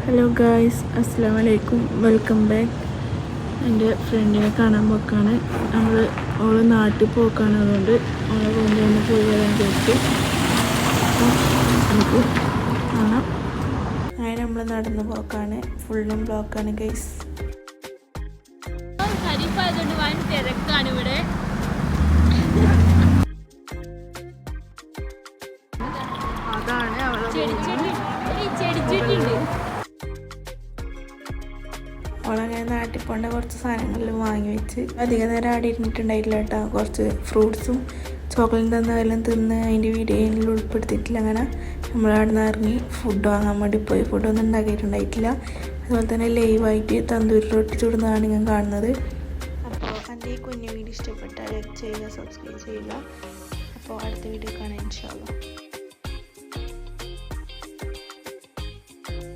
Hello guys, അസ്സലാമു അലൈക്കും. Welcome back. എൻ്റെ ഫ്രണ്ടിനെ കാണാൻ പോക്കാണ്. ഓള് നാട്ടിൽ പോക്കാണ്. അതുകൊണ്ട് ഓളെ കൊണ്ടുവന്ന് പോയി വരാൻ വിചാരിച്ചു. നമുക്ക് കാണാം. അങ്ങനെ നമ്മൾ നടന്നു പോക്കാണ്. ഫുള്ളും ബ്ലോക്കാണ് ഗൈസ്. തിരക്കാണ് ഇവിടെ. അതാണ് ഓളങ്ങനെ നാട്ടിൽ പോകേണ്ട കുറച്ച് സാധനങ്ങളിൽ വാങ്ങി വെച്ച് അധികം നേരം ആടെ ഇരുന്നിട്ടുണ്ടായിട്ടില്ല കേട്ടോ. കുറച്ച് ഫ്രൂട്ട്സും ചോക്ലേറ്റ് തന്നെല്ലാം തിന്ന് അതിൻ്റെ വീഡിയോയിൽ ഉൾപ്പെടുത്തിയിട്ടില്ല. അങ്ങനെ നമ്മളവിടെ നിന്ന് ഇറങ്ങി ഫുഡ് വാങ്ങാൻ വേണ്ടി പോയി. ഫുഡൊന്നും ഉണ്ടാക്കിയിട്ടുണ്ടായിട്ടില്ല. അതുപോലെ തന്നെ ലൈവായിട്ട് തന്തൂരി റൊട്ടി ചുടുന്നതാണ് ഞാൻ കാണുന്നത്. അപ്പോൾ എൻ്റെ ഈ കുഞ്ഞു വീഡിയോ ഇഷ്ടപ്പെട്ടാൽ ലൈക്ക് ചെയ്യുക, സബ്സ്ക്രൈബ് ചെയ്യുക. അപ്പോൾ അടുത്ത വീഡിയോ കാണാം ഇൻഷാ അല്ലാഹ്.